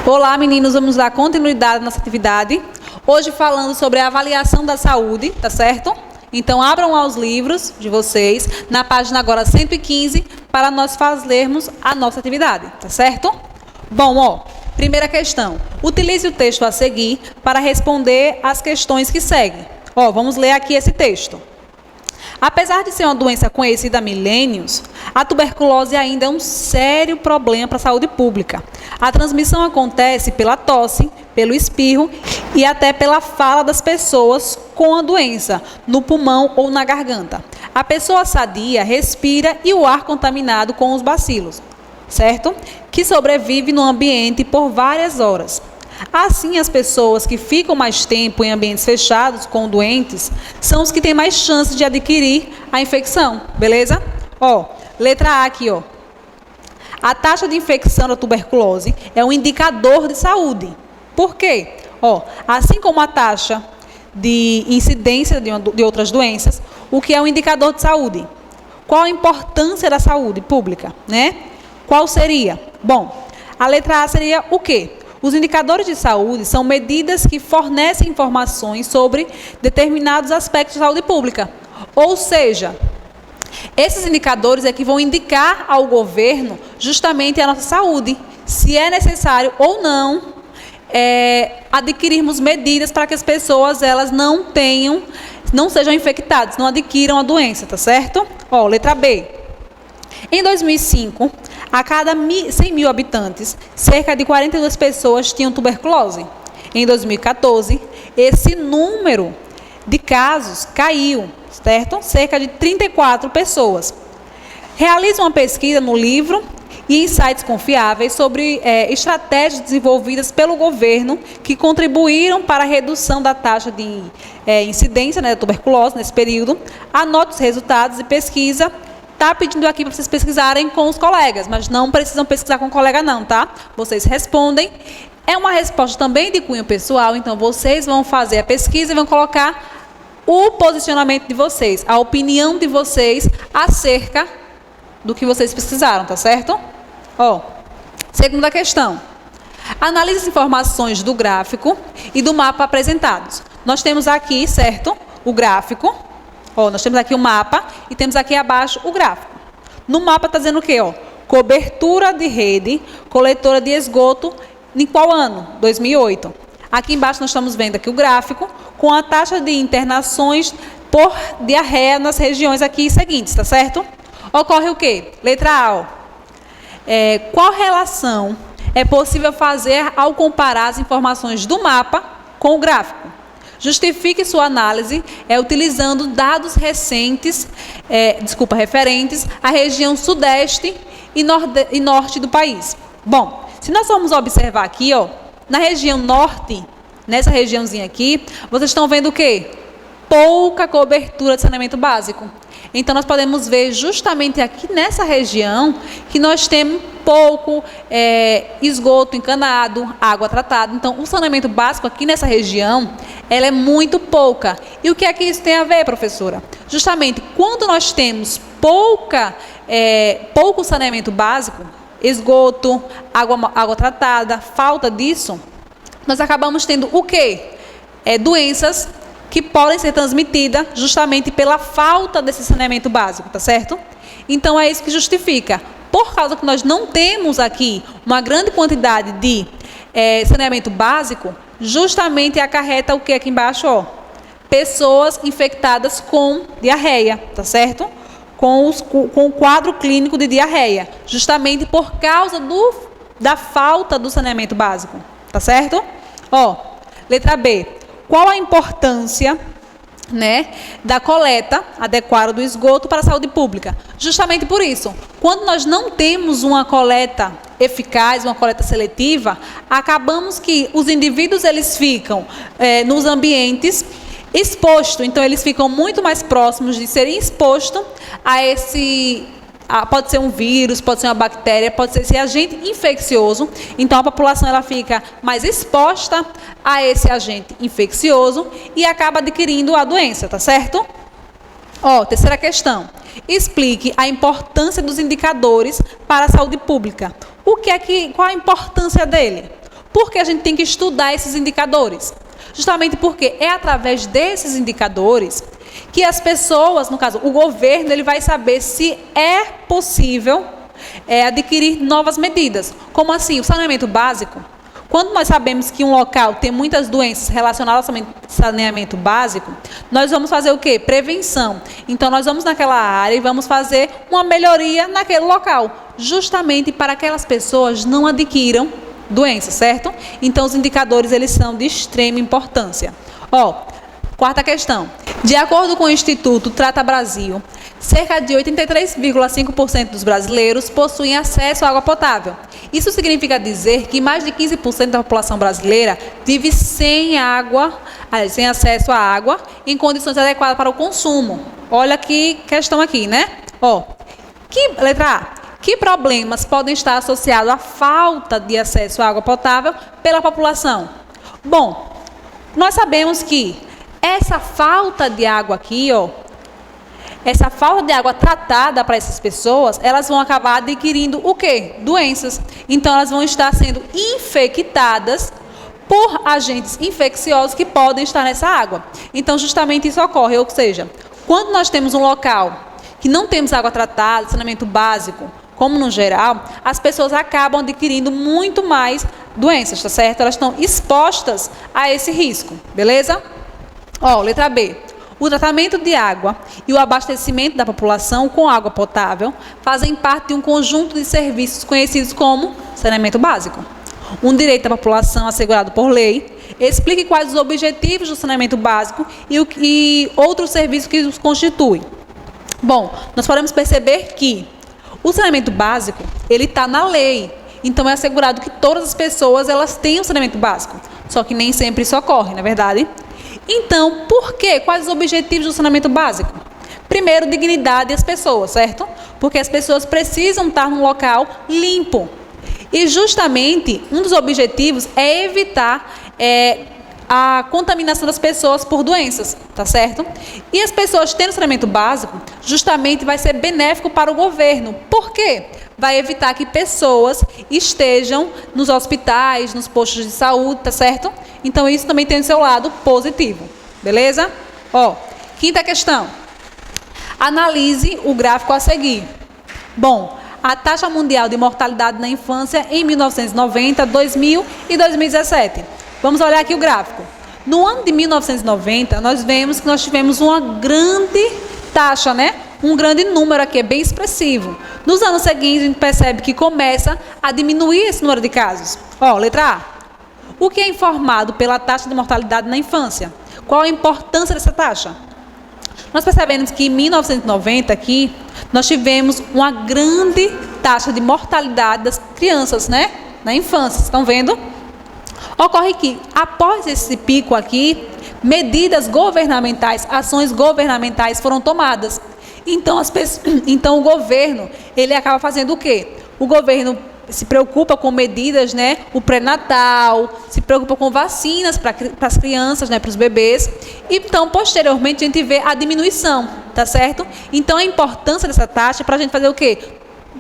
Olá, meninos, vamos dar continuidade à nossa atividade. Hoje falando sobre a avaliação da saúde, tá certo? Então, abram lá os livros de vocês, na página agora 115, para nós fazermos a nossa atividade, tá certo? Bom, primeira questão. Utilize o texto a seguir para responder as questões que seguem. Vamos ler aqui esse texto. Apesar de ser uma doença conhecida há milênios, a tuberculose ainda é um sério problema para a saúde pública. A transmissão acontece pela tosse, pelo espirro e até pela fala das pessoas com a doença, no pulmão ou na garganta. A pessoa sadia respira e o ar contaminado com os bacilos, certo? Que sobrevive no ambiente por várias horas. Assim, as pessoas que ficam mais tempo em ambientes fechados com doentes são os que têm mais chance de adquirir a infecção, beleza? Letra A aqui, A taxa de infecção da tuberculose é um indicador de saúde. Por quê? Assim como a taxa de incidência de outras doenças, o que é um indicador de saúde? Qual a importância da saúde pública, né? Qual seria? Bom, a letra A seria o quê? Os indicadores de saúde são medidas que fornecem informações sobre determinados aspectos da saúde pública. Ou seja, esses indicadores é que vão indicar ao governo justamente a nossa saúde, se é necessário ou não adquirirmos medidas para que as pessoas elas não sejam infectadas, não adquiram a doença, tá certo? Letra B. Em 2005, a cada 100 mil habitantes, cerca de 42 pessoas tinham tuberculose. Em 2014, esse número de casos caiu, certo? Cerca de 34 pessoas. Realize uma pesquisa no livro e em sites confiáveis sobre estratégias desenvolvidas pelo governo que contribuíram para a redução da taxa de incidência da tuberculose nesse período. Anote os resultados de pesquisa. Tá pedindo aqui para vocês pesquisarem com os colegas, mas não precisam pesquisar com o colega não, tá? Vocês respondem. É uma resposta também de cunho pessoal, então vocês vão fazer a pesquisa e vão colocar o posicionamento de vocês, a opinião de vocês acerca do que vocês pesquisaram, tá certo? Segunda questão. Analise as informações do gráfico e do mapa apresentados. Nós temos aqui, certo, o gráfico. Nós temos aqui o mapa e temos aqui abaixo o gráfico. No mapa está dizendo o quê? Cobertura de rede coletora de esgoto em qual ano? 2008. Aqui embaixo nós estamos vendo aqui o gráfico com a taxa de internações por diarreia nas regiões aqui seguintes, tá certo? Ocorre o quê? Letra A. Qual relação é possível fazer ao comparar as informações do mapa com o gráfico? Justifique sua análise utilizando dados referentes à região sudeste e norte do país. Bom, se nós formos observar aqui, na região norte, nessa regiãozinha aqui, vocês estão vendo o quê? Pouca cobertura de saneamento básico. Então, nós podemos ver justamente aqui nessa região que nós temos pouco esgoto encanado, água tratada. Então, o saneamento básico aqui nessa região, ela é muito pouca. E o que é que isso tem a ver, professora? Justamente, quando nós temos pouco saneamento básico, esgoto, água tratada, falta disso, nós acabamos tendo o quê? Doenças que podem ser transmitidas justamente pela falta desse saneamento básico, tá certo? Então, é isso que justifica. Por causa que nós não temos aqui uma grande quantidade de saneamento básico, justamente acarreta o que aqui embaixo? Pessoas infectadas com diarreia, tá certo? Com o quadro clínico de diarreia, justamente por causa da falta do saneamento básico, tá certo? Letra B. Qual a importância, da coleta adequada do esgoto para a saúde pública? Justamente por isso, quando nós não temos uma coleta eficaz, uma coleta seletiva, acabamos que os indivíduos eles ficam nos ambientes expostos, então eles ficam muito mais próximos de serem expostos pode ser um vírus, pode ser uma bactéria, pode ser esse agente infeccioso. Então, a população ela fica mais exposta a esse agente infeccioso e acaba adquirindo a doença, tá certo? Terceira questão. Explique a importância dos indicadores para a saúde pública. Qual a importância dele? Por que a gente tem que estudar esses indicadores? Justamente porque é através desses indicadores que as pessoas, no caso, o governo, ele vai saber se é possível adquirir novas medidas. Como assim? O saneamento básico. Quando nós sabemos que um local tem muitas doenças relacionadas ao saneamento básico, nós vamos fazer o quê? Prevenção. Então, nós vamos naquela área e vamos fazer uma melhoria naquele local, justamente para que aquelas pessoas não adquiram doenças, certo? Então, os indicadores, eles são de extrema importância. Quarta questão. De acordo com o Instituto Trata Brasil, cerca de 83,5% dos brasileiros possuem acesso à água potável. Isso significa dizer que mais de 15% da população brasileira vive sem acesso à água em condições adequadas para o consumo. Olha que questão aqui, né? Letra A. Que problemas podem estar associados à falta de acesso à água potável pela população? Bom, nós sabemos que essa falta de água aqui, essa falta de água tratada para essas pessoas, elas vão acabar adquirindo o quê? Doenças. Então, elas vão estar sendo infectadas por agentes infecciosos que podem estar nessa água. Então, justamente isso ocorre, ou seja, quando nós temos um local que não temos água tratada, saneamento básico, como no geral, as pessoas acabam adquirindo muito mais doenças, tá certo? Elas estão expostas a esse risco, beleza? Letra B. O tratamento de água e o abastecimento da população com água potável fazem parte de um conjunto de serviços conhecidos como saneamento básico. Um direito da população assegurado por lei. Explique quais os objetivos do saneamento básico e outros serviços que os constituem. Bom, nós podemos perceber que o saneamento básico, ele está na lei. Então, é assegurado que todas as pessoas elas tenham saneamento básico. Só que nem sempre isso ocorre, não é verdade? Então, por quê? Quais os objetivos do saneamento básico? Primeiro, dignidade das pessoas, certo? Porque as pessoas precisam estar num local limpo. E justamente, um dos objetivos é evitar a contaminação das pessoas por doenças, tá certo? E as pessoas tendo saneamento básico, justamente vai ser benéfico para o governo. Por quê? Vai evitar que pessoas estejam nos hospitais, nos postos de saúde, tá certo? Então, isso também tem o seu lado positivo, beleza? Quinta questão. Analise o gráfico a seguir. Bom, a taxa mundial de mortalidade na infância em 1990, 2000 e 2017. Vamos olhar aqui o gráfico. No ano de 1990, nós vemos que nós tivemos uma grande taxa, né? Um grande número aqui, é bem expressivo. Nos anos seguintes, a gente percebe que começa a diminuir esse número de casos. Letra A. O que é informado pela taxa de mortalidade na infância? Qual a importância dessa taxa? Nós percebemos que em 1990 aqui, nós tivemos uma grande taxa de mortalidade das crianças, né? Na infância, estão vendo? Ocorre que, após esse pico aqui, medidas governamentais, ações governamentais foram tomadas. Então, o governo, ele acaba fazendo o quê? O governo se preocupa com medidas, né? O pré-natal, se preocupa com vacinas para as crianças, né? Para os bebês. Então, posteriormente, a gente vê a diminuição, tá certo? Então, a importância dessa taxa é para a gente fazer o quê?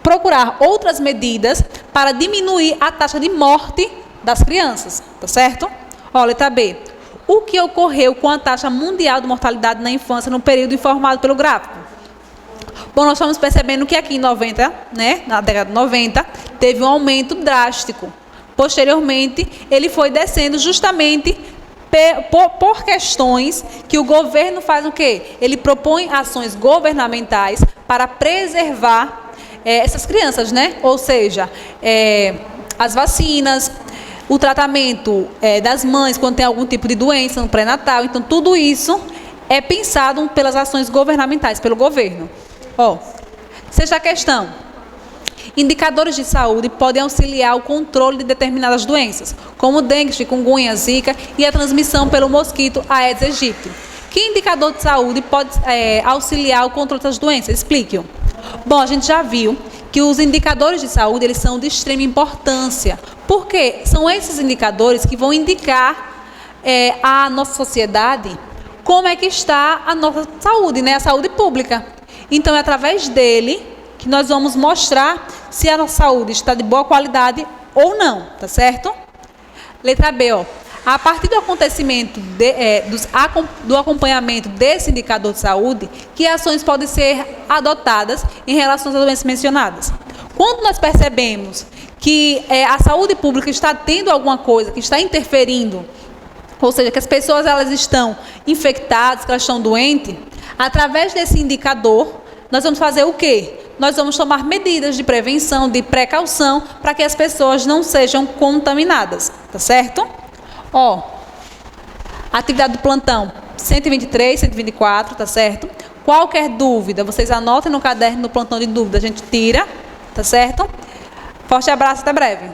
Procurar outras medidas para diminuir a taxa de morte das crianças, tá certo? Letra B. O que ocorreu com a taxa mundial de mortalidade na infância no período informado pelo gráfico? Bom, nós estamos percebendo que aqui em 90, né, na década de 90, teve um aumento drástico. Posteriormente, ele foi descendo justamente por questões que o governo faz o quê? Ele propõe ações governamentais para preservar essas crianças, né? Ou seja, as vacinas, o tratamento das mães quando tem algum tipo de doença no pré-natal. Então, tudo isso é pensado pelas ações governamentais, pelo governo. Sexta questão. Indicadores de saúde podem auxiliar o controle de determinadas doenças, como dengue, chikungunya, zika e a transmissão pelo mosquito Aedes aegypti. Que indicador de saúde pode auxiliar o controle dessas doenças? Explique-o. Bom, a gente já viu que os indicadores de saúde, eles são de extrema importância, porque são esses indicadores que vão indicar à nossa sociedade como é que está a nossa saúde, né? A saúde pública. Então, é através dele que nós vamos mostrar se a nossa saúde está de boa qualidade ou não, tá certo? Letra B, ó. A partir do acontecimento do acompanhamento desse indicador de saúde, que ações podem ser adotadas em relação às doenças mencionadas? Quando nós percebemos que a saúde pública está tendo alguma coisa que está interferindo, ou seja, que as pessoas elas estão infectadas, que elas estão doentes, através desse indicador, nós vamos fazer o quê? Nós vamos tomar medidas de prevenção, de precaução, para que as pessoas não sejam contaminadas, tá certo? Ó, atividade do plantão 123, 124, tá certo? Qualquer dúvida, vocês anotem no caderno, no plantão de dúvida, a gente tira, tá certo? Forte abraço, até breve.